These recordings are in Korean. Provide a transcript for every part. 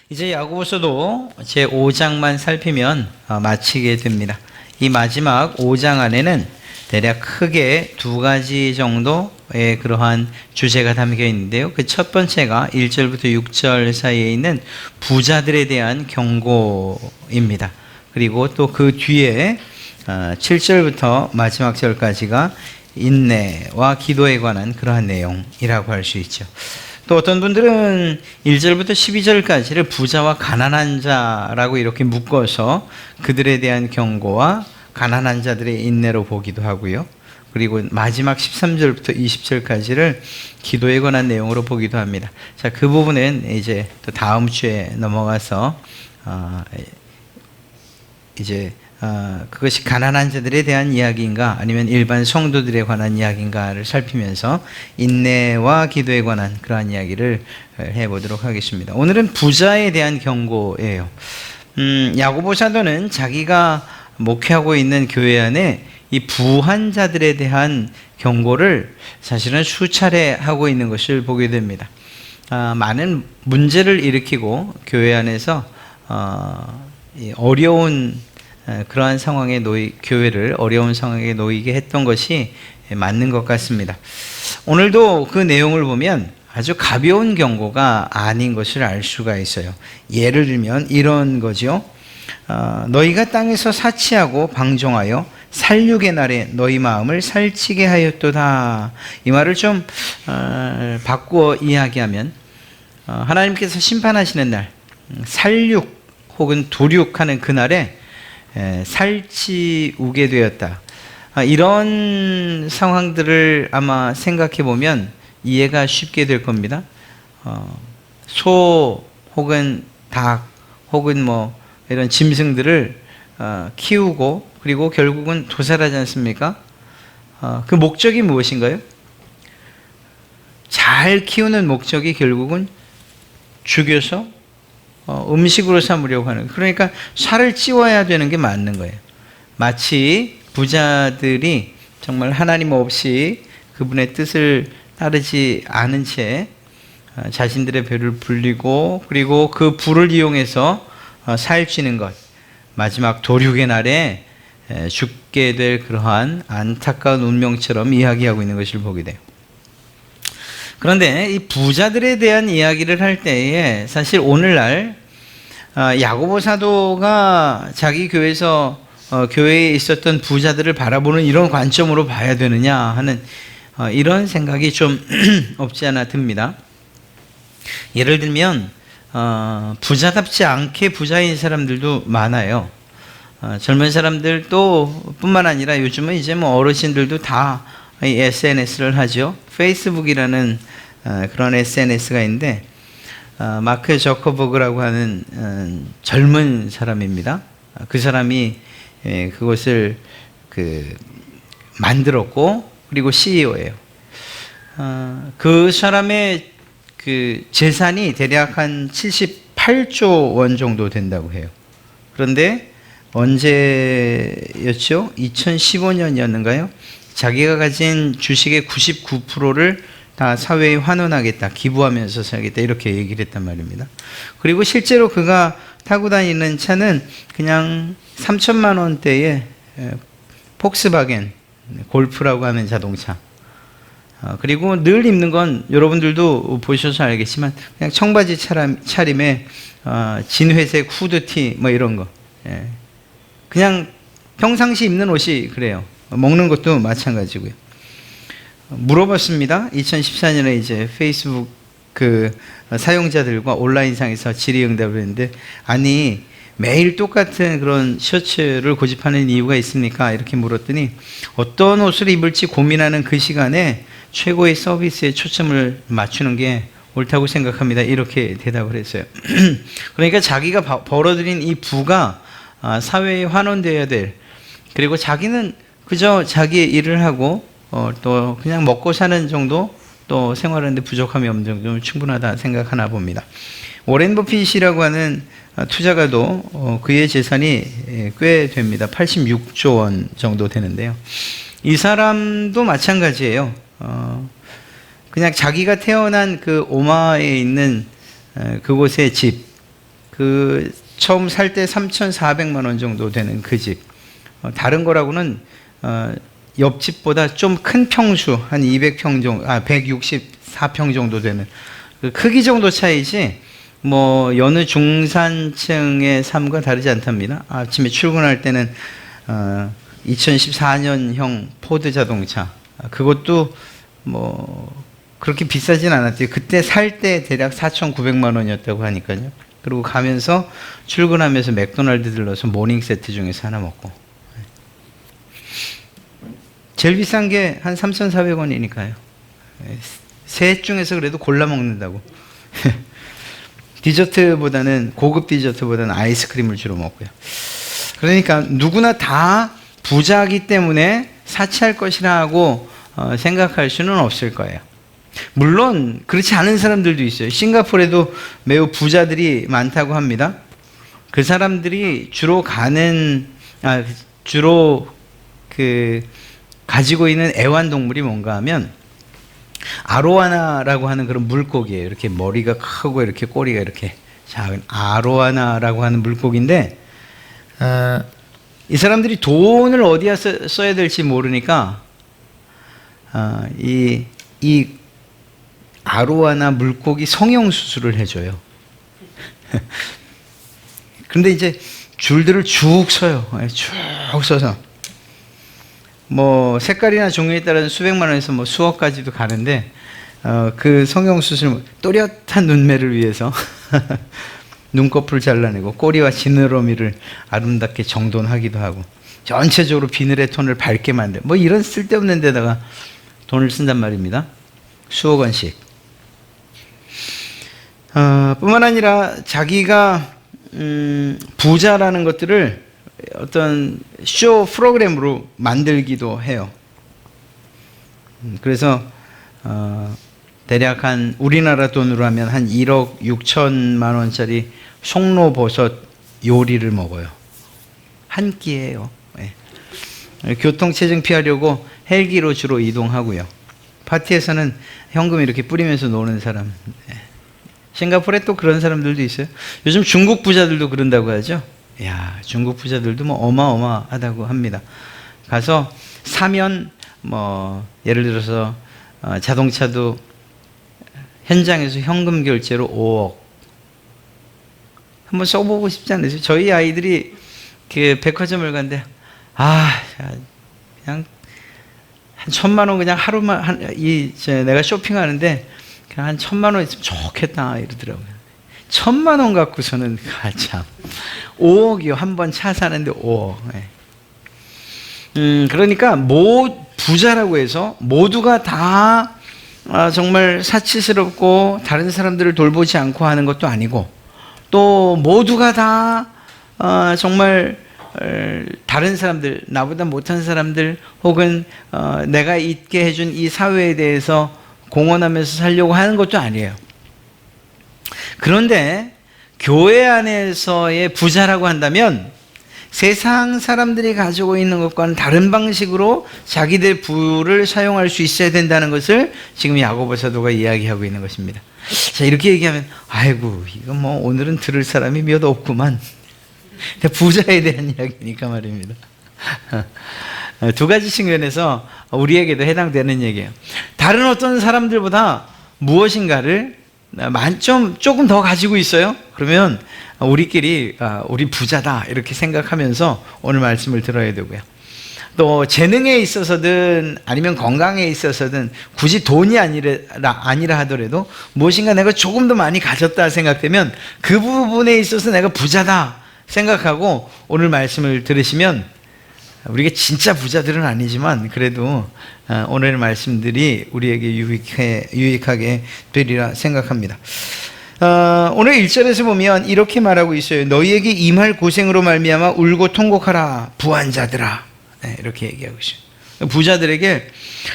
이제 야고보서도 제 5장만 살피면 마치게 됩니다. 이 마지막 5장 안에는 대략 크게 두 가지 정도의 그러한 주제가 담겨 있는데요. 그 첫 번째가 1절부터 6절 사이에 있는 부자들에 대한 경고입니다. 그리고 또 그 뒤에 7절부터 마지막 절까지가 인내와 기도에 관한 그러한 내용이라고 할 수 있죠. 또 어떤 분들은 1절부터 12절까지를 부자와 가난한 자라고 이렇게 묶어서 그들에 대한 경고와 가난한 자들의 인내로 보기도 하고요. 그리고 마지막 13절부터 20절까지를 기도에 관한 내용으로 보기도 합니다. 자, 그 부분은 이제 또 다음 주에 넘어가서 그것이 가난한 자들에 대한 이야기인가 아니면 일반 성도들에 관한 이야기인가를 살피면서 인내와 기도에 관한 그러한 이야기를 해보도록 하겠습니다. 오늘은 부자에 대한 경고예요. 야고보 사도는 자기가 목회하고 있는 교회 안에 이 부한 자들에 대한 경고를 사실은 수차례 하고 있는 것을 보게 됩니다. 많은 문제를 일으키고 교회 안에서 어려운 그러한 상황에 교회를 어려운 상황에 놓이게 했던 것이 맞는 것 같습니다. 오늘도 그 내용을 보면 아주 가벼운 경고가 아닌 것을 알 수가 있어요. 예를 들면 이런 거죠. 너희가 땅에서 사치하고 방종하여 살육의 날에 너희 마음을 살찌게 하였도다. 이 말을 좀 바꾸어 이야기하면 하나님께서 심판하시는 날, 살육 혹은 도륙하는 그날에 살찌우게 되었다. 이런 상황들을 아마 생각해 보면 이해가 쉽게 될 겁니다. 소 혹은 닭 혹은 이런 짐승들을 키우고 그리고 결국은 도살하지 않습니까? 그 목적이 무엇인가요? 잘 키우는 목적이 결국은 죽여서 음식으로 삼으려고 하는 거예요. 그러니까 살을 찌워야 되는 게 맞는 거예요. 마치 부자들이 정말 하나님 없이 그분의 뜻을 따르지 않은 채 자신들의 배를 불리고 그리고 그 불을 이용해서 살찌는 것, 마지막 도륙의 날에 죽게 될 그러한 안타까운 운명처럼 이야기하고 있는 것을 보게 돼요. 그런데 이 부자들에 대한 이야기를 할 때에 사실 오늘날 야고보 사도가 자기 교회에서 교회에 있었던 부자들을 바라보는 이런 관점으로 봐야 되느냐 하는 이런 생각이 좀 없지 않아 듭니다. 예를 들면 부자답지 않게 부자인 사람들도 많아요. 젊은 사람들도 뿐만 아니라 요즘은 이제 어르신들도 다 SNS를 하죠. 페이스북이라는 그런 SNS가 있는데 마크 저커버그라고 하는 젊은 사람입니다. 그 사람이 그것을 만들었고 그리고 CEO예요. 그 사람의 재산이 대략 한 78조 원 정도 된다고 해요. 그런데 언제였죠? 2015년이었는가요? 자기가 가진 주식의 99%를 다 사회에 환원하겠다, 기부하면서 살겠다 이렇게 얘기를 했단 말입니다. 그리고 실제로 그가 타고 다니는 차는 그냥 3천만 원대의 폭스바겐 골프라고 하는 자동차. 그리고 늘 입는 건 여러분들도 보셔서 알겠지만 그냥 청바지 차림에 진회색 후드티 이런 거. 그냥 평상시 입는 옷이 그래요. 먹는 것도 마찬가지고요. 물어봤습니다. 2014년에 이제 페이스북 사용자들과 온라인상에서 질의응답을 했는데 아니 매일 똑같은 그런 셔츠를 고집하는 이유가 있습니까? 이렇게 물었더니 어떤 옷을 입을지 고민하는 그 시간에 최고의 서비스에 초점을 맞추는 게 옳다고 생각합니다. 이렇게 대답을 했어요. 그러니까 자기가 벌어들인 이 부가 사회에 환원되어야 될, 그리고 자기는 그저 자기의 일을 하고 또 그냥 먹고 사는 정도, 또 생활하는데 부족함이 없는 정도면 충분하다 생각하나 봅니다. 워렌 버핏이라고 하는 투자가도 그의 재산이 꽤 됩니다. 86조 원 정도 되는데요. 이 사람도 마찬가지예요. 그냥 자기가 태어난 그 오마하에 있는 그곳의 집, 그 처음 살 때 3,400만 원 정도 되는 그 집. 다른 거라고는 옆집보다 좀 큰 평수 한 200평 정도, 164평 정도 되는 그 크기 정도 차이지 뭐 여느 중산층의 삶과 다르지 않답니다. 아침에 출근할 때는 2014년형 포드 자동차, 그것도 뭐 그렇게 비싸진 않았대요. 그때 살 때 대략 4,900만 원이었다고 하니까요. 그리고 가면서 출근하면서 맥도날드 들러서 모닝 세트 중에서 하나 먹고, 제일 비싼 게 한 3,400원이니까요. 셋 중에서 그래도 골라 먹는다고. 디저트보다는, 고급 디저트보다는 아이스크림을 주로 먹고요. 그러니까 누구나 다 부자이기 때문에 사치할 것이라고 생각할 수는 없을 거예요. 물론 그렇지 않은 사람들도 있어요. 싱가포르에도 매우 부자들이 많다고 합니다. 그 사람들이 주로 가지고 있는 애완동물이 뭔가 하면 아로와나라고 하는 그런 물고기예요. 이렇게 머리가 크고 이렇게 꼬리가 이렇게 작은 아로와나라고 하는 물고기인데, 이 사람들이 돈을 어디에 써야 될지 모르니까 이 아로와나 물고기 성형수술을 해줘요. 그런데 이제 줄들을 쭉 서요. 쭉 서서 뭐 색깔이나 종류에 따라서 수백만 원에서 뭐 수억까지도 가는데, 그 성형수술, 또렷한 눈매를 위해서 눈꺼풀을 잘라내고 꼬리와 지느러미를 아름답게 정돈하기도 하고 전체적으로 비늘의 톤을 밝게 만들, 뭐 이런 쓸데없는 데다가 돈을 쓴단 말입니다. 수억 원씩. 뿐만 아니라 자기가 부자라는 것들을 어떤 쇼 프로그램으로 만들기도 해요. 그래서 대략 한 우리나라 돈으로 하면 한 1억 6천만 원짜리 송로버섯 요리를 먹어요. 한 끼예요. 네. 교통체증 피하려고 헬기로 주로 이동하고요. 파티에서는 현금 이렇게 뿌리면서 노는 사람. 네. 싱가포르에 또 그런 사람들도 있어요. 요즘 중국 부자들도 그런다고 하죠. 야, 중국 부자들도 뭐 어마어마하다고 합니다. 가서 사면 뭐 예를 들어서 자동차도 현장에서 현금 결제로 5억. 한번 써보고 싶지 않으세요? 저희 아이들이 그 백화점을 갔는데 그냥 한 1,000만 원 그냥 하루만 내가 쇼핑하는데 그냥 한 1,000만 원 있으면 좋겠다 이러더라고요. 1,000만 원 갖고서는 참 5억이요. 한 번 차 사는데 5억. 그러니까 부자라고 해서 모두가 다 정말 사치스럽고 다른 사람들을 돌보지 않고 하는 것도 아니고, 또 모두가 다 정말 다른 사람들, 나보다 못한 사람들, 혹은 내가 있게 해준 이 사회에 대해서 공헌하면서 살려고 하는 것도 아니에요. 그런데 교회 안에서의 부자라고 한다면 세상 사람들이 가지고 있는 것과는 다른 방식으로 자기들 부를 사용할 수 있어야 된다는 것을 지금 야고보 사도가 이야기하고 있는 것입니다. 자, 이렇게 얘기하면 아이고 이거 뭐 오늘은 들을 사람이 몇 없구만. 부자에 대한 이야기니까 말입니다. 두 가지 측면에서 우리에게도 해당되는 얘기예요. 다른 어떤 사람들보다 무엇인가를 조금 더 가지고 있어요. 그러면 우리끼리 우리 부자다 이렇게 생각하면서 오늘 말씀을 들어야 되고요. 또 재능에 있어서든 아니면 건강에 있어서든 굳이 돈이 아니라 하더라도 무엇인가 내가 조금 더 많이 가졌다 생각되면 그 부분에 있어서 내가 부자다 생각하고 오늘 말씀을 들으시면, 우리가 진짜 부자들은 아니지만 그래도 오늘 말씀들이 우리에게 유익하게 되리라 생각합니다. 오늘 1절에서 보면 이렇게 말하고 있어요. 너희에게 임할 고생으로 말미암아 울고 통곡하라 부한자들아. 네, 이렇게 얘기하고 있어요. 부자들에게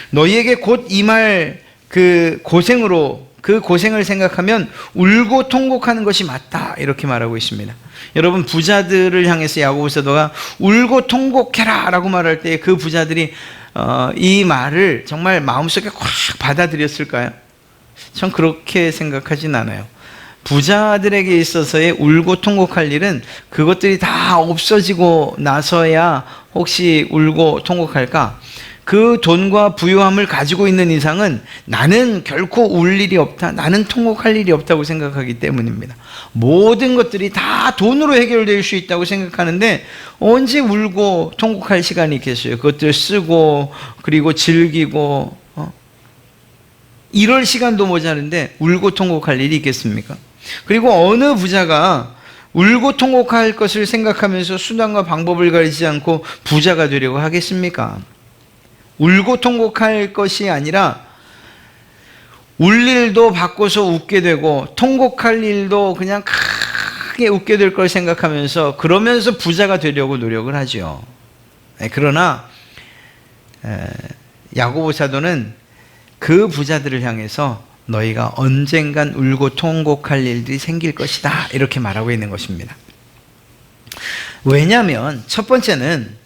너희에게 곧 임할 그 고생으로, 그 고생을 생각하면 울고 통곡하는 것이 맞다 이렇게 말하고 있습니다. 여러분, 부자들을 향해서 야고보 사도가 울고 통곡해라 라고 말할 때 그 부자들이 이 말을 정말 마음속에 꽉 받아들였을까요? 전 그렇게 생각하진 않아요. 부자들에게 있어서의 울고 통곡할 일은 그것들이 다 없어지고 나서야 혹시 울고 통곡할까? 그 돈과 부유함을 가지고 있는 이상은 나는 결코 울 일이 없다, 나는 통곡할 일이 없다고 생각하기 때문입니다. 모든 것들이 다 돈으로 해결될 수 있다고 생각하는데 언제 울고 통곡할 시간이 있겠어요? 그것들 쓰고 그리고 즐기고 이럴 시간도 모자른데 울고 통곡할 일이 있겠습니까? 그리고 어느 부자가 울고 통곡할 것을 생각하면서 수단과 방법을 가리지 않고 부자가 되려고 하겠습니까? 울고 통곡할 것이 아니라 울 일도 바꿔서 웃게 되고 통곡할 일도 그냥 크게 웃게 될 걸 생각하면서 그러면서 부자가 되려고 노력을 하죠. 그러나 야고보 사도는 그 부자들을 향해서 너희가 언젠간 울고 통곡할 일들이 생길 것이다 이렇게 말하고 있는 것입니다. 왜냐하면 첫 번째는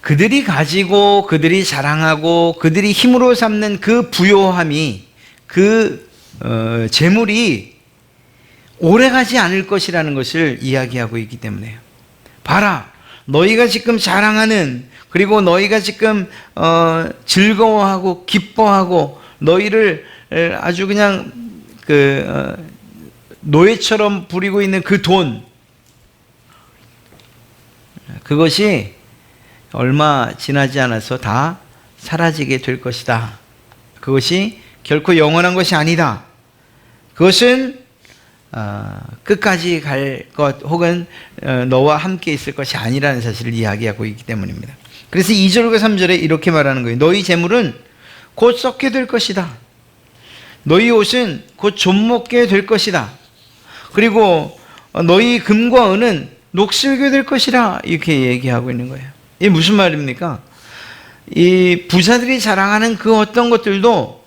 그들이 가지고 그들이 자랑하고 그들이 힘으로 삼는 그 부요함이 그 재물이 오래가지 않을 것이라는 것을 이야기하고 있기 때문에요. 봐라, 너희가 지금 자랑하는 그리고 너희가 지금 즐거워하고 기뻐하고 너희를 아주 그냥 노예처럼 부리고 있는 그 돈, 그것이 얼마 지나지 않아서 다 사라지게 될 것이다. 그것이 결코 영원한 것이 아니다. 그것은 끝까지 갈 것 혹은 너와 함께 있을 것이 아니라는 사실을 이야기하고 있기 때문입니다. 그래서 2절과 3절에 이렇게 말하는 거예요. 너희 재물은 곧 썩게 될 것이다. 너희 옷은 곧 좀먹게 될 것이다. 그리고 너희 금과 은은 녹슬게 될 것이라 이렇게 얘기하고 있는 거예요. 이게 무슨 말입니까? 이 부자들이 자랑하는 그 어떤 것들도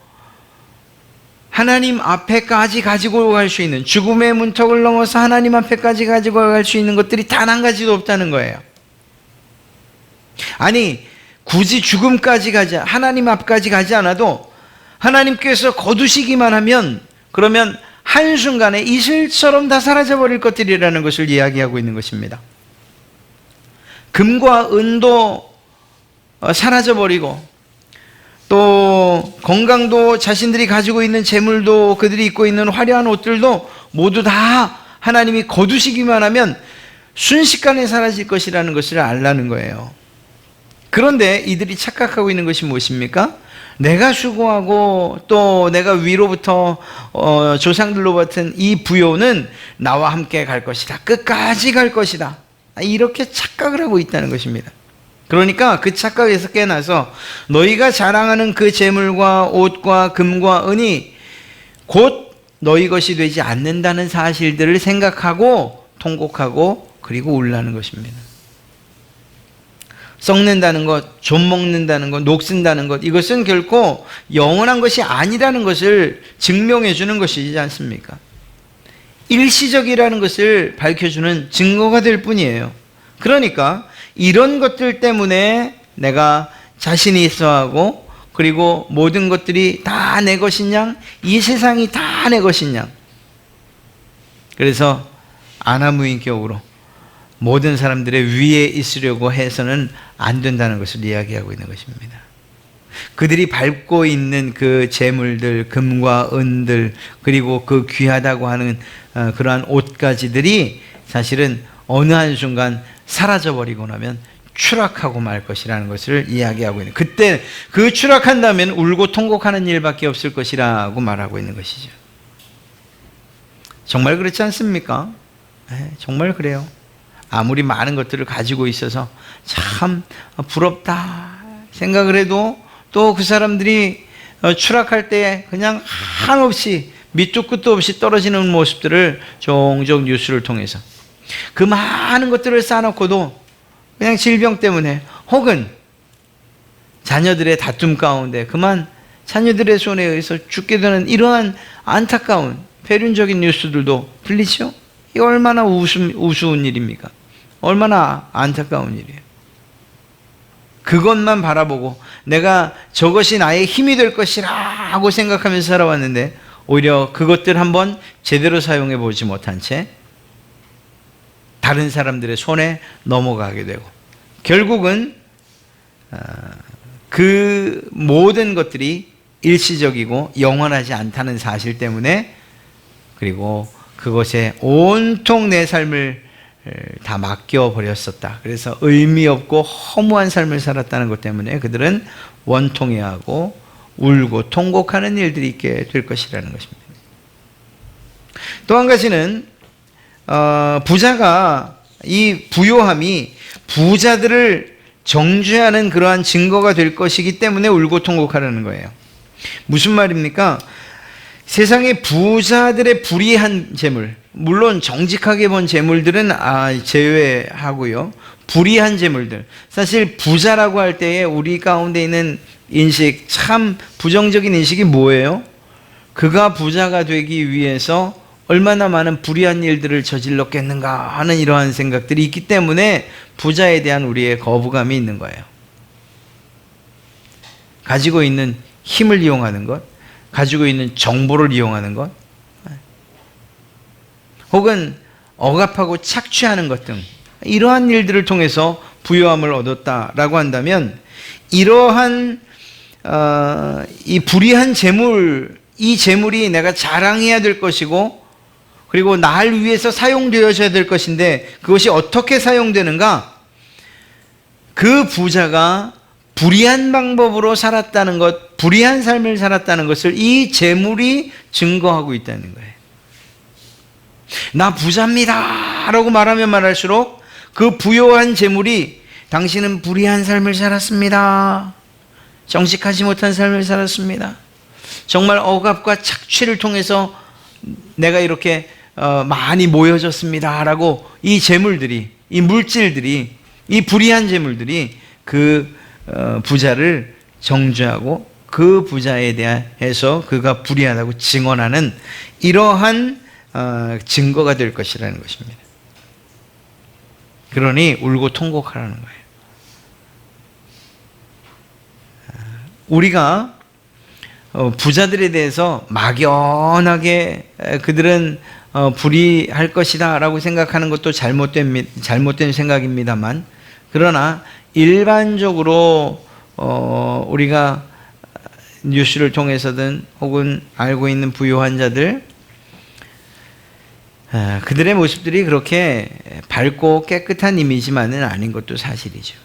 하나님 앞에까지 가지고 갈 수 있는, 죽음의 문턱을 넘어서 하나님 앞에까지 가지고 갈 수 있는 것들이 단 한 가지도 없다는 거예요. 아니, 굳이 죽음까지 하나님 앞까지 가지 않아도 하나님께서 거두시기만 하면 그러면 한순간에 이슬처럼 다 사라져버릴 것들이라는 것을 이야기하고 있는 것입니다. 금과 은도 사라져버리고 또 건강도 자신들이 가지고 있는 재물도 그들이 입고 있는 화려한 옷들도 모두 다 하나님이 거두시기만 하면 순식간에 사라질 것이라는 것을 알라는 거예요. 그런데 이들이 착각하고 있는 것이 무엇입니까? 내가 수고하고 또 내가 위로부터 조상들로 받은 이 부요는 나와 함께 갈 것이다. 끝까지 갈 것이다. 이렇게 착각을 하고 있다는 것입니다. 그러니까 그 착각에서 깨나서 너희가 자랑하는 그 재물과 옷과 금과 은이 곧 너희 것이 되지 않는다는 사실들을 생각하고 통곡하고 그리고 울라는 것입니다. 썩는다는 것, 좀 먹는다는 것, 녹슨다는 것, 이것은 결코 영원한 것이 아니라는 것을 증명해 주는 것이지 않습니까? 일시적이라는 것을 밝혀주는 증거가 될 뿐이에요. 그러니까 이런 것들 때문에 내가 자신이 있어하고 그리고 모든 것들이 다 내 것인 양, 이 세상이 다 내 것인 양, 그래서 안하무인격으로 모든 사람들의 위에 있으려고 해서는 안 된다는 것을 이야기하고 있는 것입니다. 그들이 밟고 있는 그 재물들, 금과 은들, 그리고 그 귀하다고 하는 그러한 옷가지들이 사실은 어느 한순간 사라져버리고 나면 추락하고 말 것이라는 것을 이야기하고 있는, 그때 그 추락한다면 울고 통곡하는 일밖에 없을 것이라고 말하고 있는 것이죠. 정말 그렇지 않습니까? 네, 정말 그래요. 아무리 많은 것들을 가지고 있어서 참 부럽다 생각을 해도 또 그 사람들이 추락할 때 그냥 한없이 밑도 끝도 없이 떨어지는 모습들을 종종 뉴스를 통해서, 그 많은 것들을 쌓아놓고도 그냥 질병 때문에 혹은 자녀들의 다툼 가운데 그만 자녀들의 손에 의해서 죽게 되는 이러한 안타까운 폐륜적인 뉴스들도 들리죠? 이게 얼마나 우스운 일입니까? 얼마나 안타까운 일이에요. 그것만 바라보고 내가 저것이 나의 힘이 될 것이라 하고 생각하면서 살아왔는데 오히려 그것들 한번 제대로 사용해 보지 못한 채 다른 사람들의 손에 넘어가게 되고, 결국은 그 모든 것들이 일시적이고 영원하지 않다는 사실 때문에, 그리고 그것에 온통 내 삶을 다 맡겨버렸었다. 그래서 의미 없고 허무한 삶을 살았다는 것 때문에 그들은 원통해하고 울고 통곡하는 일들이 있게 될 것이라는 것입니다. 또 한 가지는 부자가, 이 부요함이 부자들을 정죄하는 그러한 증거가 될 것이기 때문에 울고 통곡하라는 거예요. 무슨 말입니까? 세상의 부자들의 불의한 재물, 물론 정직하게 본 재물들은 제외하고요, 불의한 재물들, 사실 부자라고 할 때에 우리 가운데 있는 인식, 참 부정적인 인식이 뭐예요? 그가 부자가 되기 위해서 얼마나 많은 불의한 일들을 저질렀겠는가 하는 이러한 생각들이 있기 때문에 부자에 대한 우리의 거부감이 있는 거예요. 가지고 있는 힘을 이용하는 것, 가지고 있는 정보를 이용하는 것, 혹은 억압하고 착취하는 것 등 이러한 일들을 통해서 부요함을 얻었다라고 한다면, 이러한 이 불의한 재물, 이 재물이 내가 자랑해야 될 것이고, 그리고 나를 위해서 사용되어져야 될 것인데 그것이 어떻게 사용되는가? 그 부자가 불의한 방법으로 살았다는 것, 불의한 삶을 살았다는 것을 이 재물이 증거하고 있다는 거예요. 나 부자입니다 라고 말하면 말할수록 그 부요한 재물이 당신은 불의한 삶을 살았습니다, 정직하지 못한 삶을 살았습니다, 정말 억압과 착취를 통해서 내가 이렇게 많이 모여졌습니다 라고 이 재물들이, 이 물질들이, 이 불의한 재물들이 그 부자를 정죄하고 그 부자에 대해서 그가 불의하다고 증언하는 이러한 증거가 될 것이라는 것입니다. 그러니 울고 통곡하라는 거예요. 우리가 부자들에 대해서 막연하게 그들은 불의할 것이다 라고 생각하는 것도 잘못된 생각입니다만, 그러나 일반적으로 우리가 뉴스를 통해서든 혹은 알고 있는 부유한 자들, 그들의 모습들이 그렇게 밝고 깨끗한 이미지만은 아닌 것도 사실이죠.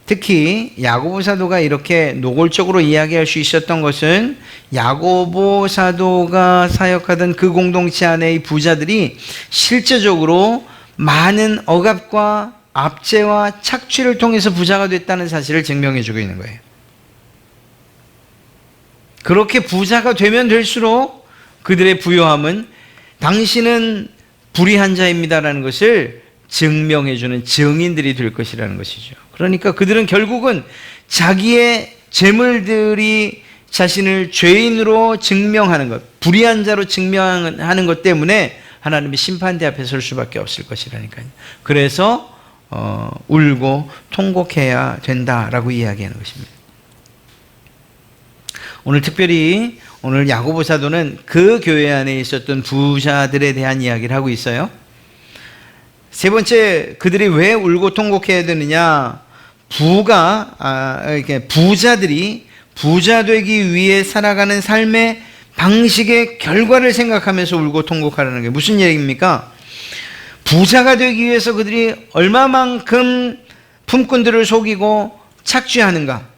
특히 야고보 사도가 이렇게 노골적으로 이야기할 수 있었던 것은, 야고보 사도가 사역하던 그 공동체 안의 부자들이 실제적으로 많은 억압과 압제와 착취를 통해서 부자가 됐다는 사실을 증명해 주고 있는 거예요. 그렇게 부자가 되면 될수록 그들의 부요함은 당신은 불의한 자입니다라는 것을 증명해 주는 증인들이 될 것이라는 것이죠. 그러니까 그들은 결국은 자기의 재물들이 자신을 죄인으로 증명하는 것, 불의한 자로 증명하는 것 때문에 하나님의 심판대 앞에 설 수밖에 없을 것이라니까요. 그래서 울고 통곡해야 된다라고 이야기하는 것입니다. 오늘 특별히 오늘 야고보 사도는 그 교회 안에 있었던 부자들에 대한 이야기를 하고 있어요. 세 번째, 그들이 왜 울고 통곡해야 되느냐? 부자들이 부자 되기 위해 살아가는 삶의 방식의 결과를 생각하면서 울고 통곡하라는 게 무슨 얘기입니까? 부자가 되기 위해서 그들이 얼마만큼 품꾼들을 속이고 착취하는가?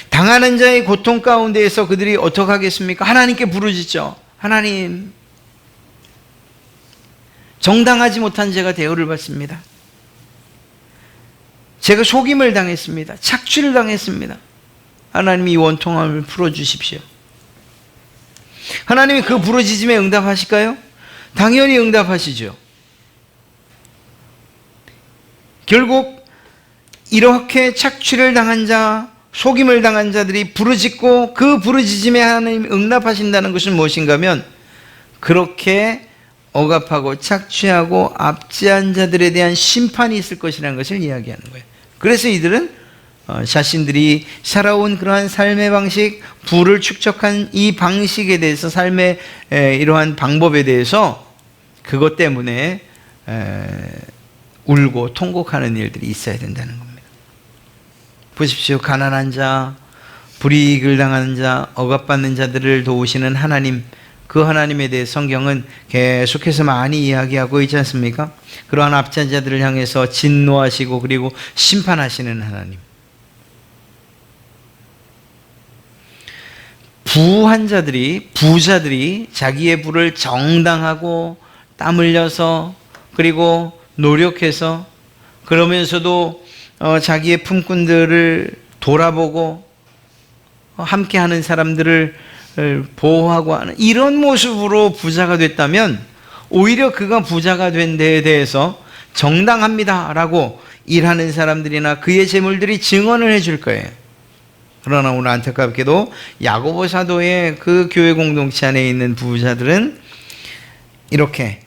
당하는 자의 고통 가운데에서 그들이 어떻게 하겠습니까? 하나님께 부르짖죠. 하나님, 정당하지 못한 제가 대우를 받습니다. 제가 속임을 당했습니다. 착취를 당했습니다. 하나님이 이 원통함을 풀어주십시오. 하나님이 그 부르짖음에 응답하실까요? 당연히 응답하시죠. 결국 이렇게 착취를 당한 자, 속임을 당한 자들이 부르짖고 그 부르짖음에 하나님이 응답하신다는 것은 무엇인가 하면, 그렇게 억압하고 착취하고 압제한 자들에 대한 심판이 있을 것이라는 것을 이야기하는 거예요. 그래서 이들은 자신들이 살아온 그러한 삶의 방식, 부를 축적한 이 방식에 대해서, 삶의 이러한 방법에 대해서 그것 때문에 울고 통곡하는 일들이 있어야 된다는 겁니다. 보십시오. 가난한 자, 불이익을 당하는 자, 억압받는 자들을 도우시는 하나님, 그 하나님에 대해 성경은 계속해서 많이 이야기하고 있지 않습니까? 그러한 압제자들을 향해서 진노하시고 그리고 심판하시는 하나님. 부한 자들이, 부자들이 자기의 부를 정당하고 땀 흘려서 그리고 노력해서, 그러면서도 자기의 품꾼들을 돌아보고 함께하는 사람들을 보호하고 하는 이런 모습으로 부자가 됐다면, 오히려 그가 부자가 된 데에 대해서 정당합니다라고 일하는 사람들이나 그의 재물들이 증언을 해줄 거예요. 그러나 오늘 안타깝게도 야고보 사도의 그 교회 공동체 안에 있는 부자들은 이렇게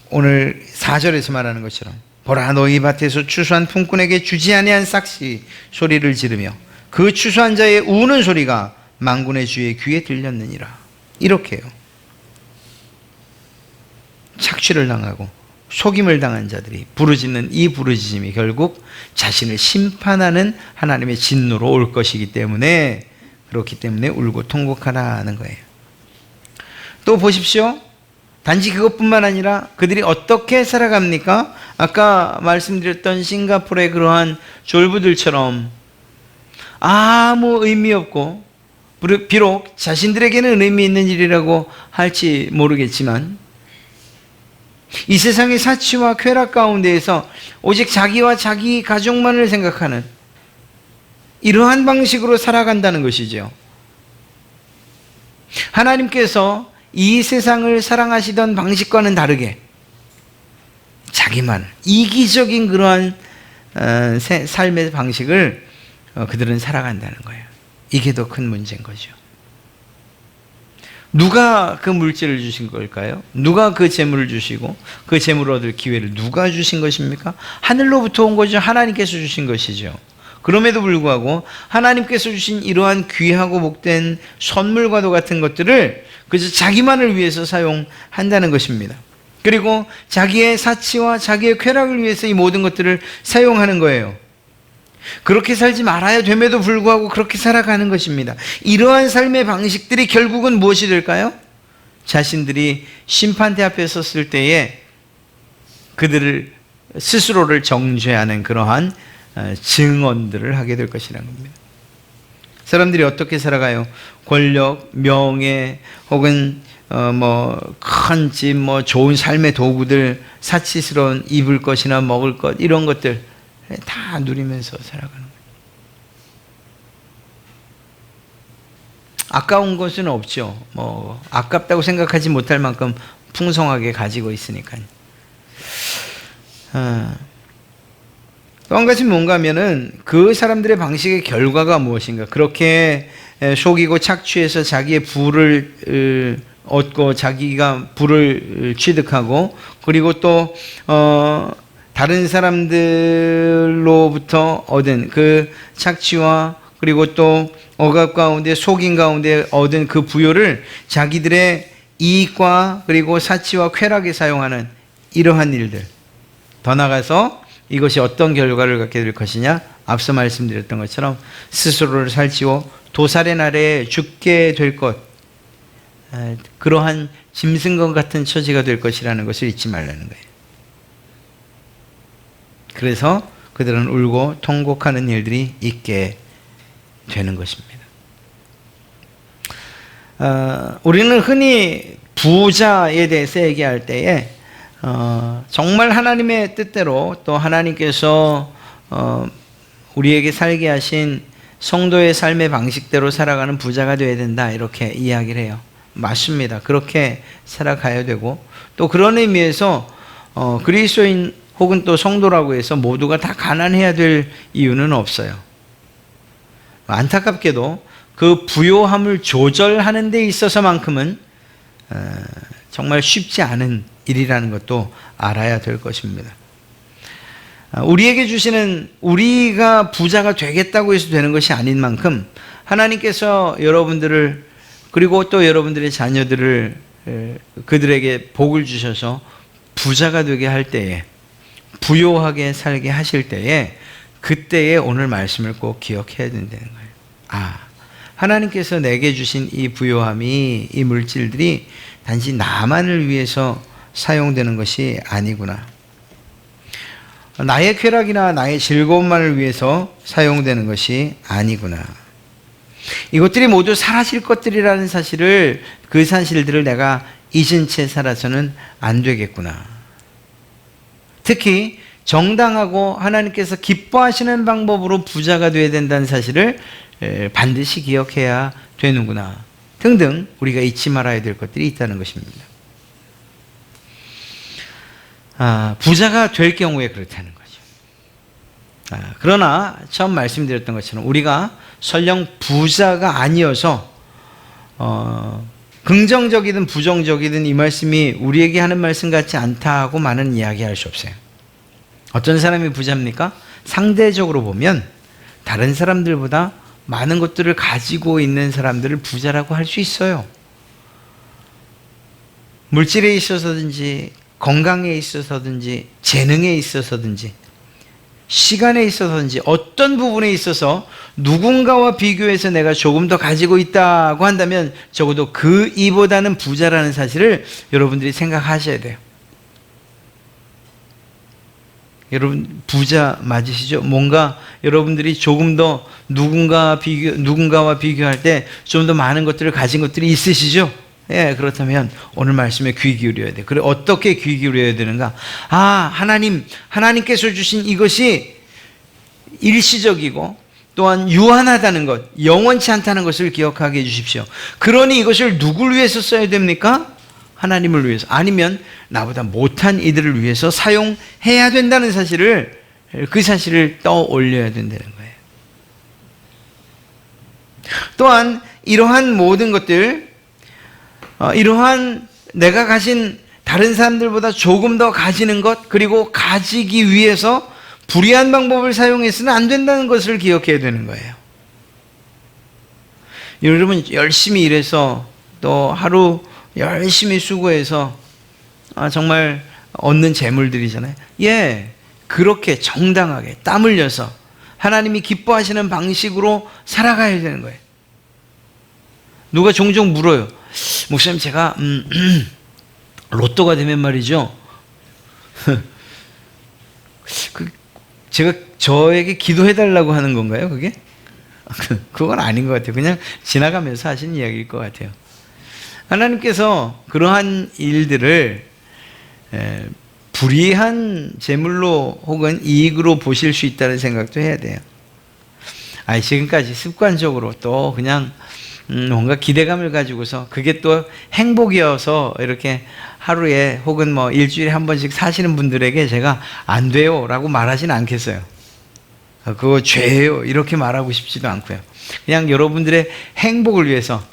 오늘 4절에서 말하는 것처럼, 보라, 너희 밭에서 추수한 품꾼에게 주지 아니한 싹시 소리를 지르며 그 추수한 자의 우는 소리가 만군의 주의 귀에 들렸느니라. 이렇게요. 착취를 당하고 속임을 당한 자들이 부르짖는 이 부르짖음이 결국 자신을 심판하는 하나님의 진노로 올 것이기 때문에, 그렇기 때문에 울고 통곡하라는 거예요. 또 보십시오. 단지 그것뿐만 아니라 그들이 어떻게 살아갑니까? 아까 말씀드렸던 싱가포르의 그러한 졸부들처럼 아무 의미 없고, 비록 자신들에게는 의미 있는 일이라고 할지 모르겠지만, 이 세상의 사치와 쾌락 가운데에서 오직 자기와 자기 가족만을 생각하는 이러한 방식으로 살아간다는 것이죠. 하나님께서 이 세상을 사랑하시던 방식과는 다르게 자기만, 이기적인 그러한 삶의 방식을 그들은 살아간다는 거예요. 이게 더 큰 문제인 거죠. 누가 그 물질을 주신 걸까요? 누가 그 재물을 주시고 그 재물을 얻을 기회를 누가 주신 것입니까? 하늘로부터 온 거죠. 하나님께서 주신 것이죠. 그럼에도 불구하고 하나님께서 주신 이러한 귀하고 복된 선물과도 같은 것들을 그저 자기만을 위해서 사용한다는 것입니다. 그리고 자기의 사치와 자기의 쾌락을 위해서 이 모든 것들을 사용하는 거예요. 그렇게 살지 말아야 됨에도 불구하고 그렇게 살아가는 것입니다. 이러한 삶의 방식들이 결국은 무엇이 될까요? 자신들이 심판대 앞에 섰을 때에 그들을 스스로를 정죄하는 그러한 증언들을 하게 될 것이라는 겁니다. 사람들이 어떻게 살아가요? 권력, 명예, 혹은 큰 집, 좋은 삶의 도구들, 사치스러운 입을 것이나 먹을 것, 이런 것들 다 누리면서 살아가는 거예요. 아까운 것은 없죠. 아깝다고 생각하지 못할 만큼 풍성하게 가지고 있으니까요. 또 한 가지 뭔가 하면은 그 사람들의 방식의 결과가 무엇인가. 그렇게 속이고 착취해서 자기의 부를 얻고 자기가 부를 취득하고, 그리고 또 다른 사람들로부터 얻은 그 착취와 그리고 또 억압 가운데, 속임 가운데 얻은 그 부요를 자기들의 이익과 그리고 사치와 쾌락에 사용하는 이러한 일들. 더 나아가서 이것이 어떤 결과를 갖게 될 것이냐? 앞서 말씀드렸던 것처럼 스스로를 살찌워 도살의 날에 죽게 될 것, 그러한 짐승 것 같은 처지가 될 것이라는 것을 잊지 말라는 거예요. 그래서 그들은 울고 통곡하는 일들이 있게 되는 것입니다. 우리는 흔히 부자에 대해서 얘기할 때에 정말 하나님의 뜻대로, 또 하나님께서 우리에게 살게 하신 성도의 삶의 방식대로 살아가는 부자가 되어야 된다, 이렇게 이야기를 해요. 맞습니다. 그렇게 살아가야 되고, 또 그런 의미에서 그리스도인 혹은 또 성도라고 해서 모두가 다 가난해야 될 이유는 없어요. 안타깝게도 그 부요함을 조절하는 데 있어서만큼은 정말 쉽지 않은 일이라는 것도 알아야 될 것입니다. 우리에게 주시는, 우리가 부자가 되겠다고 해서 되는 것이 아닌 만큼 하나님께서 여러분들을, 그리고 또 여러분들의 자녀들을 그들에게 복을 주셔서 부자가 되게 할 때에, 부요하게 살게 하실 때에, 그때에 오늘 말씀을 꼭 기억해야 된다는 거예요. 하나님께서 내게 주신 이 부요함이, 이 물질들이 단지 나만을 위해서 사용되는 것이 아니구나. 나의 쾌락이나 나의 즐거움만을 위해서 사용되는 것이 아니구나. 이것들이 모두 사라질 것들이라는 사실을, 그 사실들을 내가 잊은 채 살아서는 안 되겠구나. 특히 정당하고 하나님께서 기뻐하시는 방법으로 부자가 되어야 된다는 사실을 반드시 기억해야 되는구나. 등등 우리가 잊지 말아야 될 것들이 있다는 것입니다. 부자가 될 경우에 그렇다는 거죠. 그러나 처음 말씀드렸던 것처럼 우리가 설령 부자가 아니어서 긍정적이든 부정적이든 이 말씀이 우리에게 하는 말씀 같지 않다고 많은 이야기할 수 없어요. 어떤 사람이 부자입니까? 상대적으로 보면 다른 사람들보다 많은 것들을 가지고 있는 사람들을 부자라고 할 수 있어요. 물질에 있어서든지 건강에 있어서든지 재능에 있어서든지 시간에 있어서든지 어떤 부분에 있어서 누군가와 비교해서 내가 조금 더 가지고 있다고 한다면 적어도 그 이보다는 부자라는 사실을 여러분들이 생각하셔야 돼요. 여러분 부자 맞으시죠? 뭔가 여러분들이 조금 더 누군가와 비교할 때 좀 더 많은 것들을 가진 것들이 있으시죠? 예, 그렇다면 오늘 말씀에 귀 기울여야 돼요. 그래, 어떻게 귀 기울여야 되는가? 하나님께서 주신 이것이 일시적이고 또한 유한하다는 것, 영원치 않다는 것을 기억하게 해주십시오. 그러니 이것을 누굴 위해서 써야 됩니까? 하나님을 위해서, 아니면 나보다 못한 이들을 위해서 사용해야 된다는 사실을, 그 사실을 떠올려야 된다는 거예요. 또한 이러한 모든 것들, 이러한 내가 가진 다른 사람들보다 조금 더 가지는 것, 그리고 가지기 위해서 불의한 방법을 사용해서는 안 된다는 것을 기억해야 되는 거예요. 여러분 열심히 일해서 또 하루 열심히 수고해서 정말 얻는 재물들이잖아요. 예, 그렇게 정당하게 땀 흘려서 하나님이 기뻐하시는 방식으로 살아가야 되는 거예요. 누가 종종 물어요. 목사님, 제가 로또가 되면 말이죠. 제가 저에게 기도해달라고 하는 건가요, 그게? 그건 아닌 것 같아요. 그냥 지나가면서 하신 이야기일 것 같아요. 하나님께서 그러한 일들을 불이한 재물로 혹은 이익으로 보실 수 있다는 생각도 해야 돼요. 지금까지 습관적으로 또 그냥 뭔가 기대감을 가지고서 그게 또 행복이어서 이렇게 하루에 혹은 뭐 일주일에 한 번씩 사시는 분들에게 제가 안 돼요 라고 말하진 않겠어요. 그거 죄예요 이렇게 말하고 싶지도 않고요. 그냥 여러분들의 행복을 위해서,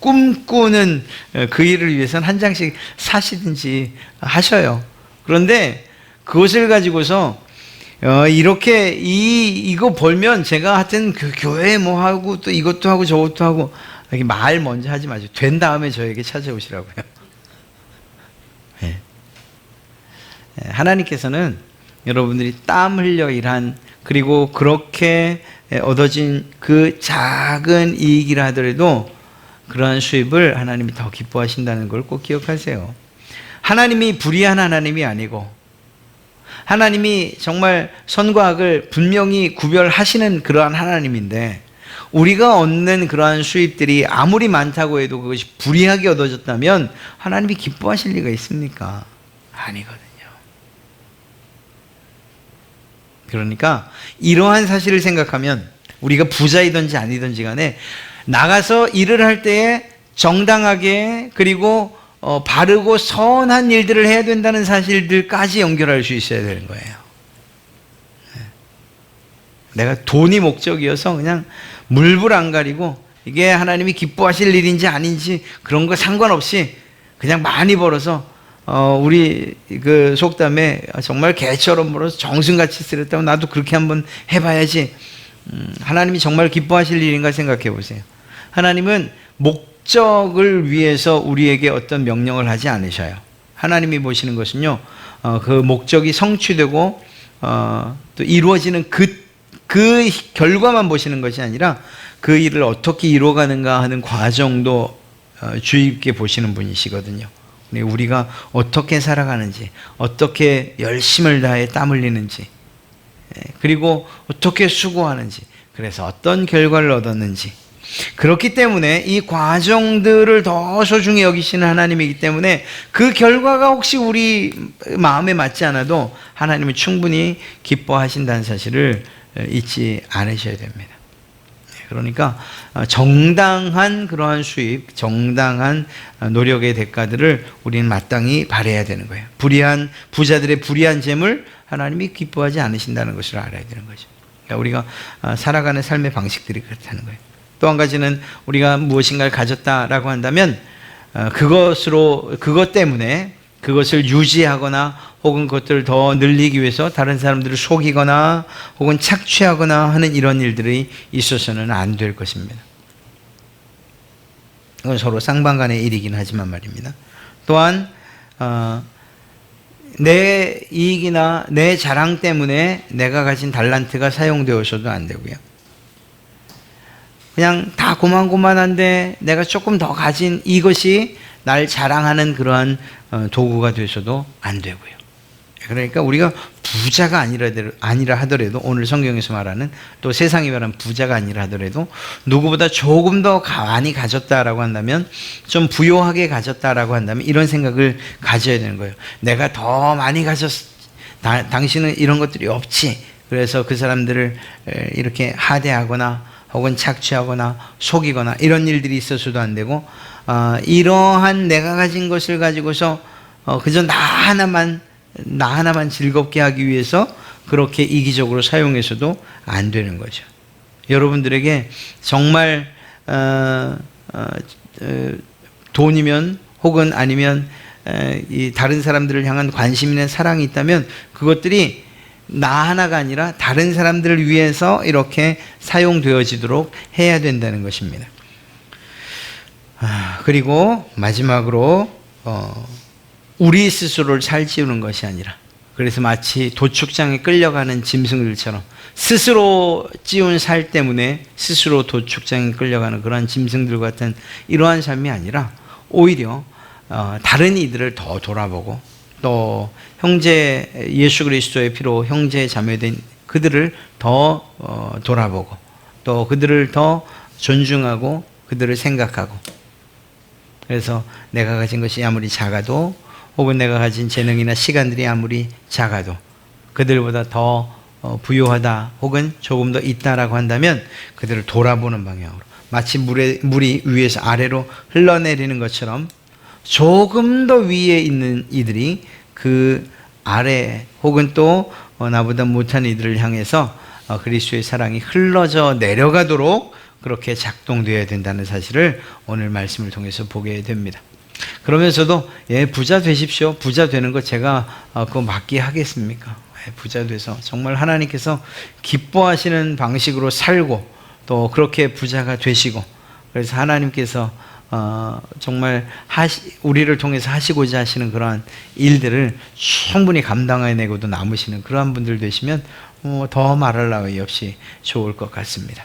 꿈꾸는 그 일을 위해서는 한 장씩 사시든지 하셔요. 그런데 그것을 가지고서 이렇게 이거 벌면 제가 하여튼 그 교회 뭐 하고 또 이것도 하고 저것도 하고, 말 먼저 하지 마세요. 된 다음에 저에게 찾아오시라고요. 네. 하나님께서는 여러분들이 땀 흘려 일한, 그리고 그렇게 얻어진 그 작은 이익이라 하더라도 그러한 수입을 하나님이 더 기뻐하신다는 걸 꼭 기억하세요. 하나님이 불의한 하나님이 아니고 하나님이 정말 선과 악을 분명히 구별하시는 그러한 하나님인데, 우리가 얻는 그러한 수입들이 아무리 많다고 해도 그것이 불의하게 얻어졌다면 하나님이 기뻐하실 리가 있습니까? 아니거든요. 그러니까 이러한 사실을 생각하면 우리가 부자이든지 아니든지 간에 나가서 일을 할 때에 정당하게, 그리고 바르고 선한 일들을 해야 된다는 사실들까지 연결할 수 있어야 되는 거예요. 내가 돈이 목적이어서 그냥 물불 안 가리고 이게 하나님이 기뻐하실 일인지 아닌지 그런 거 상관없이 그냥 많이 벌어서 우리 그 속담에 정말 개처럼 물어서 정승같이 쓰렸다고 나도 그렇게 한번 해봐야지. 하나님이 정말 기뻐하실 일인가 생각해 보세요. 하나님은 목적을 위해서 우리에게 어떤 명령을 하지 않으셔요. 하나님이 보시는 것은요, 그 목적이 성취되고 또 이루어지는 그 결과만 보시는 것이 아니라 그 일을 어떻게 이루어가는가 하는 과정도 주의 깊게 보시는 분이시거든요. 우리가 어떻게 살아가는지, 어떻게 열심을 다해 땀 흘리는지, 그리고 어떻게 수고하는지, 그래서 어떤 결과를 얻었는지, 그렇기 때문에 이 과정들을 더 소중히 여기시는 하나님이기 때문에 그 결과가 혹시 우리 마음에 맞지 않아도 하나님은 충분히 기뻐하신다는 사실을 잊지 않으셔야 됩니다. 그러니까 정당한 그러한 수입, 정당한 노력의 대가들을 우리는 마땅히 바라야 되는 거예요. 불의한 부자들의 불의한 재물 하나님이 기뻐하지 않으신다는 것을 알아야 되는 거죠. 그러니까 우리가 살아가는 삶의 방식들이 그렇다는 거예요. 또 한 가지는 우리가 무엇인가를 가졌다라고 한다면 그것 때문에 그것을 유지하거나 혹은 그것들을 더 늘리기 위해서 다른 사람들을 속이거나 혹은 착취하거나 하는 이런 일들이 있어서는 안 될 것입니다. 이건 서로 쌍방간의 일이긴 하지만 말입니다. 또한 내 이익이나 내 자랑 때문에 내가 가진 달란트가 사용되어서도 안 되고요. 그냥 다 고만고만한데 내가 조금 더 가진 이것이 날 자랑하는 그러한 도구가 돼서도 안 되고요. 그러니까 우리가 부자가 아니라 하더라도, 오늘 성경에서 말하는, 또 세상이 말하는 부자가 아니라 하더라도 누구보다 조금 더 많이 가졌다라고 한다면, 좀 부요하게 가졌다라고 한다면 이런 생각을 가져야 되는 거예요. 내가 더 많이 당신은 이런 것들이 없지. 그래서 그 사람들을 이렇게 하대하거나 혹은 착취하거나 속이거나 이런 일들이 있어서도 안 되고, 이러한 내가 가진 것을 가지고서 그저 나 하나만 즐겁게 하기 위해서 그렇게 이기적으로 사용해서도 안 되는 거죠. 여러분들에게 정말 돈이면 혹은 아니면 이 다른 사람들을 향한 관심 있는 사랑이 있다면 그것들이 나 하나가 아니라 다른 사람들을 위해서 이렇게 사용되어지도록 해야 된다는 것입니다. 그리고 마지막으로 우리 스스로를 살찌우는 것이 아니라, 그래서 마치 도축장에 끌려가는 짐승들처럼 스스로 찌운 살 때문에 스스로 도축장에 끌려가는 그러한 짐승들 같은 이러한 삶이 아니라 오히려 다른 이들을 더 돌아보고, 또 형제 예수 그리스도의 피로 형제 자매된 그들을 더 돌아보고, 또 그들을 더 존중하고 그들을 생각하고, 그래서 내가 가진 것이 아무리 작아도 혹은 내가 가진 재능이나 시간들이 아무리 작아도 그들보다 더 부유하다 혹은 조금 더 있다라고 한다면 그들을 돌아보는 방향으로, 마치 물이 위에서 아래로 흘러내리는 것처럼 조금 더 위에 있는 이들이 그 아래 혹은 또 나보다 못한 이들을 향해서 그리스도의 사랑이 흘러져 내려가도록 그렇게 작동되어야 된다는 사실을 오늘 말씀을 통해서 보게 됩니다. 그러면서도 부자 되십시오. 부자 되는 거 제가 그거 맞게 하겠습니까? 부자 돼서 정말 하나님께서 기뻐하시는 방식으로 살고 또 그렇게 부자가 되시고, 그래서 하나님께서 정말 우리를 통해서 하시고자 하시는 그러한 일들을 충분히 감당해내고도 남으시는 그러한 분들 되시면 더 말할 나위 없이 좋을 것 같습니다.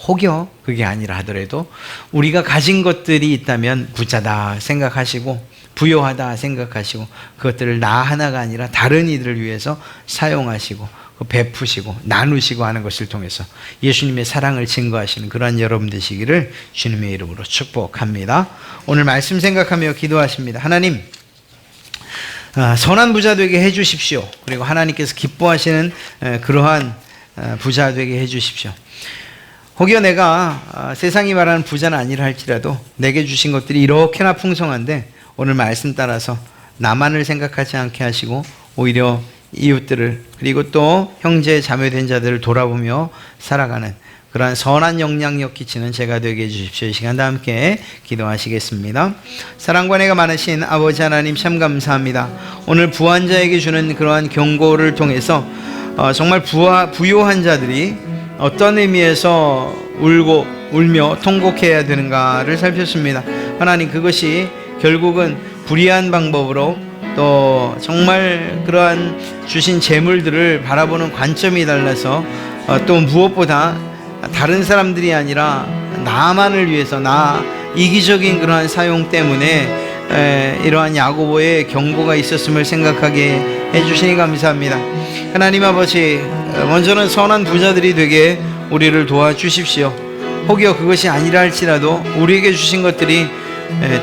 혹여 그게 아니라 하더라도 우리가 가진 것들이 있다면 부자다 생각하시고 부요하다 생각하시고 그것들을 나 하나가 아니라 다른 이들을 위해서 사용하시고 베푸시고 나누시고 하는 것을 통해서 예수님의 사랑을 증거하시는 그러한 여러분 되시기를 주님의 이름으로 축복합니다. 오늘 말씀 생각하며 기도하십니다. 하나님, 선한 부자 되게 해주십시오. 그리고 하나님께서 기뻐하시는 그러한 부자 되게 해주십시오. 혹여 내가 세상이 말하는 부자는 아니라 할지라도 내게 주신 것들이 이렇게나 풍성한데 오늘 말씀 따라서 나만을 생각하지 않게 하시고 오히려 이웃들을 그리고 또 형제 자매된 자들을 돌아보며 살아가는 그러한 선한 영향력 끼치는 제가 되게 해주십시오. 이 시간 다 함께 기도하시겠습니다. 사랑과 은혜가 많으신 아버지 하나님 참 감사합니다. 오늘 부한 자에게 주는 그러한 경고를 통해서 정말 부요한 자들이 어떤 의미에서 울며 통곡해야 되는가를 살폈습니다. 하나님, 그것이 결국은 불의한 방법으로 또 정말 그러한 주신 재물들을 바라보는 관점이 달라서 또 무엇보다 다른 사람들이 아니라 나만을 위해서 이기적인 그러한 사용 때문에 이러한 야고보의 경고가 있었음을 생각하게 해주시니 감사합니다. 하나님 아버지, 먼저는 선한 부자들이 되게 우리를 도와주십시오. 혹여 그것이 아니라 할지라도 우리에게 주신 것들이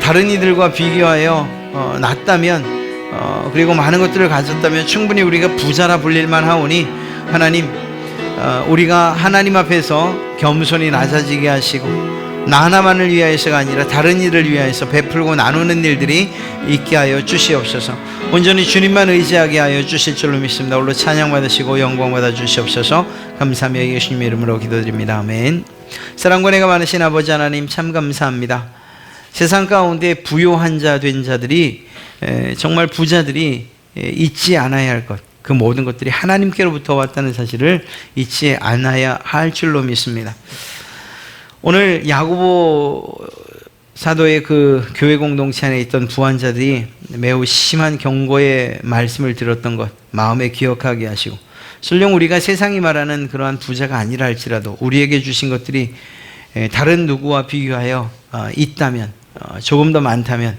다른 이들과 비교하여 낫다면 그리고 많은 것들을 가졌다면 충분히 우리가 부자라 불릴만 하오니 하나님, 우리가 하나님 앞에서 겸손히 낮아지게 하시고 나 하나만을 위하여서가 아니라 다른 이를 위하여서 베풀고 나누는 일들이 있게 하여 주시옵소서. 온전히 주님만 의지하게 하여 주실 줄로 믿습니다. 오늘도 찬양 받으시고 영광 받아 주시옵소서. 감사하며 예수님의 이름으로 기도드립니다. 아멘. 사랑과 은혜가 많으신 아버지 하나님 참 감사합니다. 세상 가운데 부요한 자 된 자들이 정말 부자들이 잊지 않아야 할 것, 그 모든 것들이 하나님께로부터 왔다는 사실을 잊지 않아야 할 줄로 믿습니다. 오늘 야고보 사도의 그 교회 공동체 안에 있던 부한 자들이 매우 심한 경고의 말씀을 들었던 것 마음에 기억하게 하시고, 설령 우리가 세상이 말하는 그러한 부자가 아니라 할지라도 우리에게 주신 것들이 다른 누구와 비교하여 있다면, 조금 더 많다면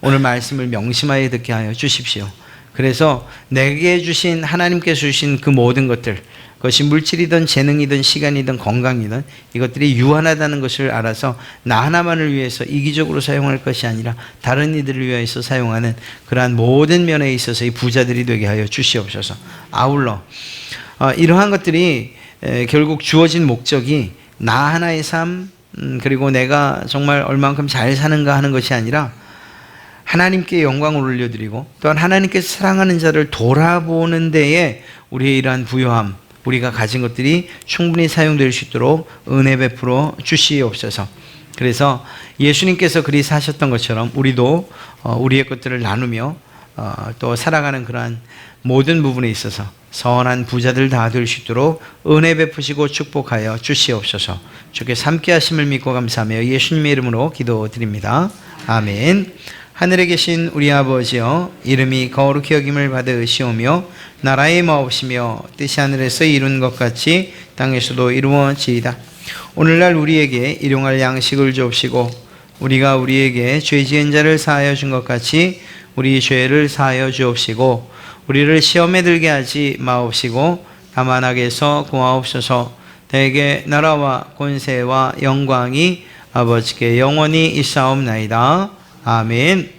오늘 말씀을 명심하여 듣게 하여 주십시오. 그래서 내게 주신, 하나님께서 주신 그 모든 것들, 그것이 물질이든 재능이든 시간이든 건강이든 이것들이 유한하다는 것을 알아서 나 하나만을 위해서 이기적으로 사용할 것이 아니라 다른 이들을 위해서 사용하는 그러한 모든 면에 있어서 이 부자들이 되게 하여 주시옵소서. 아울러 이러한 것들이 결국 주어진 목적이 나 하나의 삶, 그리고 내가 정말 얼만큼 잘 사는가 하는 것이 아니라 하나님께 영광을 올려드리고 또한 하나님께서 사랑하는 자를 돌아보는 데에 우리의 이러한 부요함, 우리가 가진 것들이 충분히 사용될 수 있도록 은혜 베풀어 주시옵소서. 그래서 예수님께서 그리 사셨던 것처럼 우리도 우리의 것들을 나누며 또 살아가는 그러한 모든 부분에 있어서 선한 부자들 다 될 수 있도록 은혜 베푸시고 축복하여 주시옵소서. 주께서 함께 하심을 믿고 감사하며 예수님의 이름으로 기도드립니다. 아멘. 하늘에 계신 우리 아버지여, 이름이 거룩히 여김을 받으시오며 나라의 마옵시며 뜻이 하늘에서 이룬 것 같이 땅에서도 이루어지이다. 오늘날 우리에게 일용할 양식을 주옵시고 우리가 우리에게 죄 지은 자를 사하여 준 것 같이 우리 죄를 사하여 주옵시고 우리를 시험에 들게 하지 마옵시고 다만 악에서 구하옵소서. 대개 나라와 권세와 영광이 아버지께 영원히 있사옵나이다. 아멘.